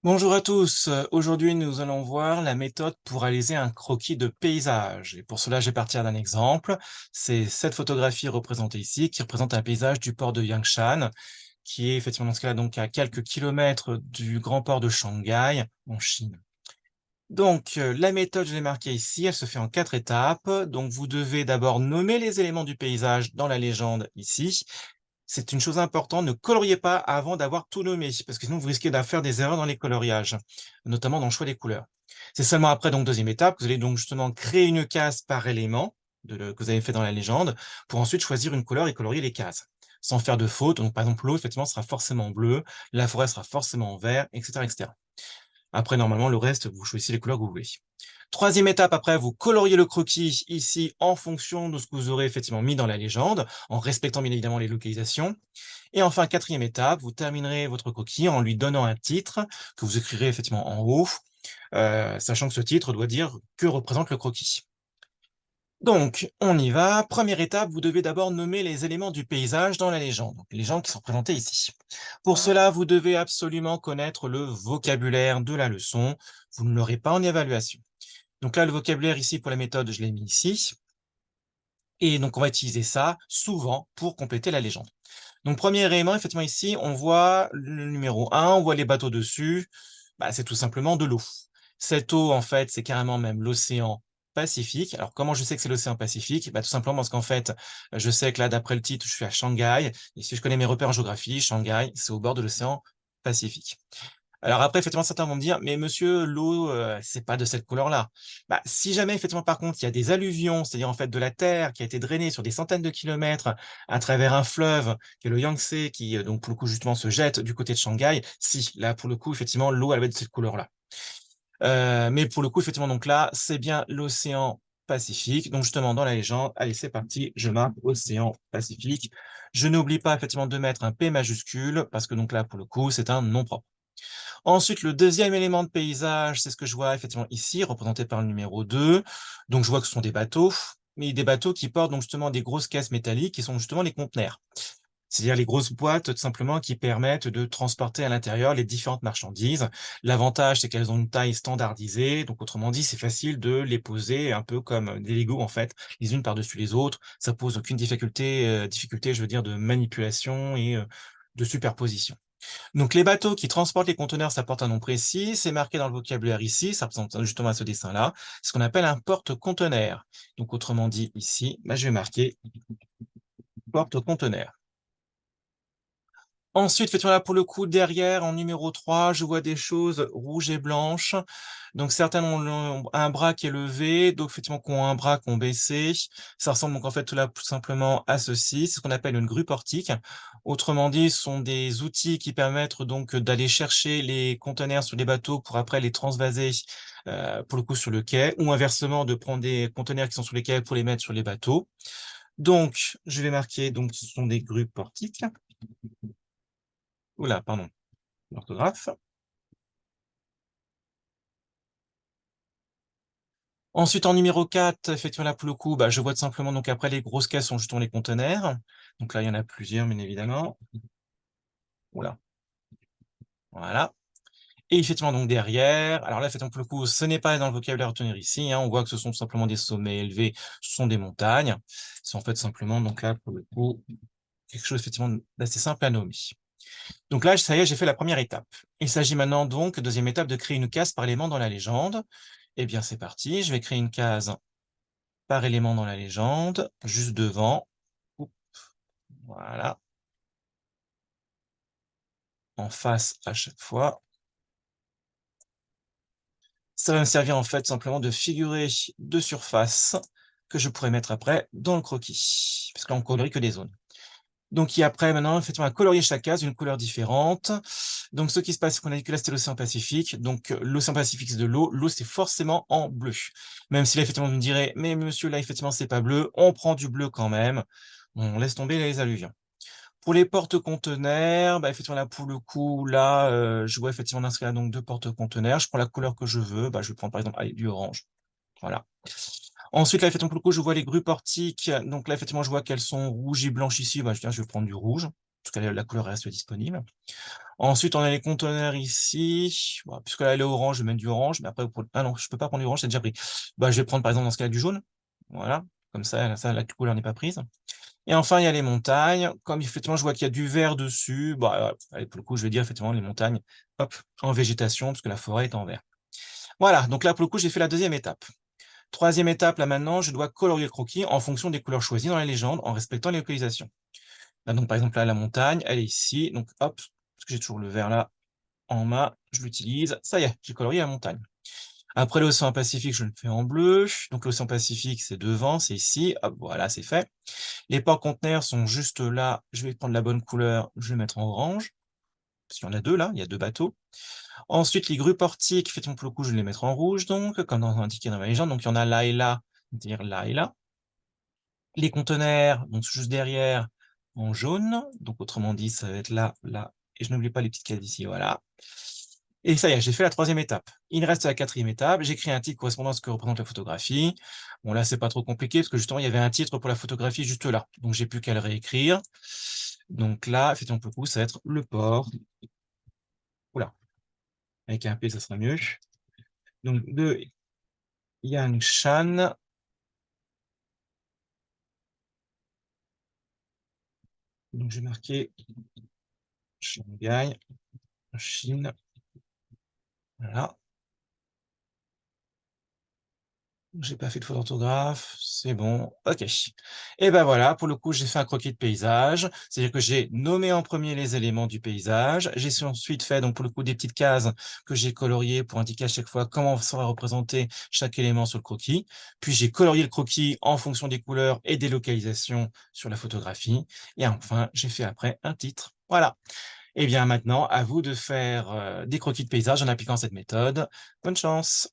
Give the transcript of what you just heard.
Bonjour à tous, aujourd'hui nous allons voir la méthode pour réaliser un croquis de paysage et pour cela je vais partir d'un exemple. C'est cette photographie représentée ici qui représente un paysage du port de Yangshan qui est effectivement dans ce cas-là donc à quelques kilomètres du grand port de Shanghai en Chine. Donc la méthode je l'ai marquée ici, elle se fait en 4 étapes. Donc vous devez d'abord nommer les éléments du paysage dans la légende ici. C'est une chose importante, ne coloriez pas avant d'avoir tout nommé, parce que sinon vous risquez de faire des erreurs dans les coloriages, notamment dans le choix des couleurs. C'est seulement après, donc deuxième étape, vous allez donc justement créer une case par élément que vous avez fait dans la légende, pour ensuite choisir une couleur et colorier les cases, sans faire de faute. Donc par exemple, l'eau, effectivement, sera forcément bleu, la forêt sera forcément en vert, etc., etc. Après, normalement, le reste, vous choisissez les couleurs que vous voulez. Troisième étape, après, vous coloriez le croquis ici en fonction de ce que vous aurez effectivement mis dans la légende, en respectant bien évidemment les localisations. Et enfin, quatrième étape, vous terminerez votre croquis en lui donnant un titre que vous écrirez effectivement en haut, sachant que ce titre doit dire que représente le croquis. Donc, on y va. Première étape, vous devez d'abord nommer les éléments du paysage dans la légende, donc les légendes qui sont présentées ici. Pour cela, vous devez absolument connaître le vocabulaire de la leçon. Vous ne l'aurez pas en évaluation. Donc là, le vocabulaire ici pour la méthode, je l'ai mis ici. Et donc, on va utiliser ça souvent pour compléter la légende. Donc, premier élément, effectivement, ici, on voit le numéro 1, on voit les bateaux dessus. Bah, c'est tout simplement de l'eau. Cette eau, en fait, c'est carrément même l'océan Pacifique. Alors, comment je sais que c'est l'océan Pacifique? Bah, tout simplement parce qu'en fait, je sais que là, d'après le titre, je suis à Shanghai. Et si je connais mes repères en géographie, Shanghai, c'est au bord de l'océan Pacifique. Alors après, effectivement, certains vont me dire: «Mais monsieur, l'eau, c'est pas de cette couleur-là». Bah, si jamais effectivement, par contre, il y a des alluvions, c'est-à-dire en fait de la terre qui a été drainée sur des centaines de kilomètres à travers un fleuve qui est le Yangtze qui, donc pour le coup justement se jette du côté de Shanghai, si, là pour le coup effectivement l'eau elle va être de cette couleur-là. Mais pour le coup effectivement donc là, c'est bien l'océan Pacifique, donc justement dans la légende, allez c'est parti, je marque océan Pacifique. Je n'oublie pas effectivement de mettre un P majuscule parce que donc là pour le coup, c'est un nom propre. Ensuite, le deuxième élément de paysage, c'est ce que je vois effectivement ici, représenté par le numéro 2. Donc, je vois que ce sont des bateaux, mais des bateaux qui portent donc justement des grosses caisses métalliques qui sont justement les conteneurs. C'est-à-dire les grosses boîtes, tout simplement, qui permettent de transporter à l'intérieur les différentes marchandises. L'avantage, c'est qu'elles ont une taille standardisée. Donc, autrement dit, c'est facile de les poser un peu comme des Legos, en fait, les unes par-dessus les autres. Ça pose aucune difficulté, je veux dire, de manipulation et de superposition. Donc les bateaux qui transportent les conteneurs, ça porte un nom précis, c'est marqué dans le vocabulaire ici, ça représente justement à ce dessin-là, c'est ce qu'on appelle un porte-conteneur. Donc autrement dit ici, bah, je vais marquer porte-conteneur. Ensuite, effectivement, là, pour le coup, derrière, en numéro 3, je vois des choses rouges et blanches. Donc, certaines ont un bras qui est levé, d'autres, effectivement, qui ont un bras qui ont baissé. Ça ressemble donc, en fait, tout là, tout simplement à ceci. C'est ce qu'on appelle une grue portique. Autrement dit, ce sont des outils qui permettent donc d'aller chercher les conteneurs sur les bateaux pour après les transvaser, pour le coup, sur le quai, ou inversement, de prendre des conteneurs qui sont sur les quais pour les mettre sur les bateaux. Donc, je vais marquer, donc, ce sont des grues portiques. Oula, pardon. L'orthographe. Ensuite, en numéro 4, effectivement, là, pour le coup, bah, je vois tout simplement, donc après, les grosses caisses sont justement les conteneurs. Donc là, il y en a plusieurs, bien évidemment. Oula, voilà. Et effectivement, donc derrière, alors là, effectivement, pour le coup, ce n'est pas dans le vocabulaire à retenir ici, hein, on voit que ce sont tout simplement des sommets élevés, ce sont des montagnes. C'est en fait simplement, donc là, pour le coup, quelque chose effectivement d'assez simple à nommer. Donc là, ça y est, j'ai fait la première étape. Il s'agit maintenant donc, deuxième étape, de créer une case par élément dans la légende. Eh bien, c'est parti, je vais créer une case par élément dans la légende, juste devant. Oup, voilà, en face à chaque fois. Ça va me servir en fait simplement de figurer de surface que je pourrais mettre après dans le croquis, parce que là on colorie que des zones. Donc et après maintenant, effectivement, on va colorier chaque case d'une couleur différente. Donc ce qui se passe, c'est qu'on a dit que là c'était l'océan Pacifique. Donc l'océan Pacifique c'est de l'eau, l'eau c'est forcément en bleu. Même si là effectivement vous me direz, mais monsieur là effectivement c'est pas bleu, on prend du bleu quand même. On laisse tomber les alluvions. Pour les porte-conteneurs, bah, effectivement, là, pour le coup, là, je vois effectivement dans ce cas-là, donc 2 porte-conteneurs. Je prends la couleur que je veux. Bah, je vais prendre, par exemple, allez, du orange. Voilà. Ensuite, là, effectivement, pour le coup, je vois les grues portiques. Donc là, effectivement, je vois qu'elles sont rouges et blanches ici. Bah, je vais prendre du rouge. parce que la couleur reste disponible. Ensuite, on a les conteneurs ici. Bon, puisque là, elle est orange, je vais mettre du orange, mais après, ah non, je peux pas prendre du orange, c'est déjà pris. Bah, je vais prendre, par exemple, dans ce cas-là, du jaune. Voilà, comme ça, la couleur n'est pas prise. Et enfin, il y a les montagnes. Comme effectivement, je vois qu'il y a du vert dessus, bah, allez, pour le coup, je vais dire effectivement les montagnes, hop, en végétation, parce que la forêt est en vert. Voilà, donc là, pour le coup, j'ai fait la deuxième étape. Troisième étape, là maintenant, je dois colorier le croquis en fonction des couleurs choisies dans la légende, en respectant les localisations. Là, donc, par exemple, là, la montagne, elle est ici. Donc, hop, parce que j'ai toujours le vert là en main, je l'utilise. Ça y est, j'ai colorié la montagne. Après, l'océan Pacifique, je le fais en bleu. Donc, l'océan Pacifique, c'est devant, c'est ici. Hop, voilà, c'est fait. Les porte-conteneurs sont juste là. Je vais prendre la bonne couleur, je vais mettre en orange. Parce qu'il y en a deux là, il y a deux bateaux. Ensuite, les grues portiques, effectivement, pour le coup, je vais les mettre en rouge, donc, comme indiqué dans ma légende. Donc, il y en a là et là, dire là et là. Les conteneurs, donc juste derrière, en jaune. Donc, autrement dit, ça va être là, là. Et je n'oublie pas les petites cases ici, voilà. Et ça y est, j'ai fait la troisième étape. Il reste la quatrième étape. J'écris un titre correspondant à ce que représente la photographie. Bon, là, c'est pas trop compliqué, parce que justement, il y avait un titre pour la photographie juste là. Donc, j'ai plus qu'à le réécrire. Donc là, effectivement, pour le coup, ça va être le port. Oula, avec un P, ça sera mieux. Donc, de Yangshan. Donc, j'ai marqué Shanghai, Chine. Voilà. J'ai pas fait de faute d'orthographe, c'est bon, OK. Et ben voilà, pour le coup, j'ai fait un croquis de paysage, c'est-à-dire que j'ai nommé en premier les éléments du paysage. J'ai ensuite fait, donc pour le coup, des petites cases que j'ai coloriées pour indiquer à chaque fois comment sera représenté chaque élément sur le croquis. Puis j'ai colorié le croquis en fonction des couleurs et des localisations sur la photographie. Et enfin, j'ai fait après un titre. Voilà. Et bien maintenant, à vous de faire des croquis de paysage en appliquant cette méthode. Bonne chance!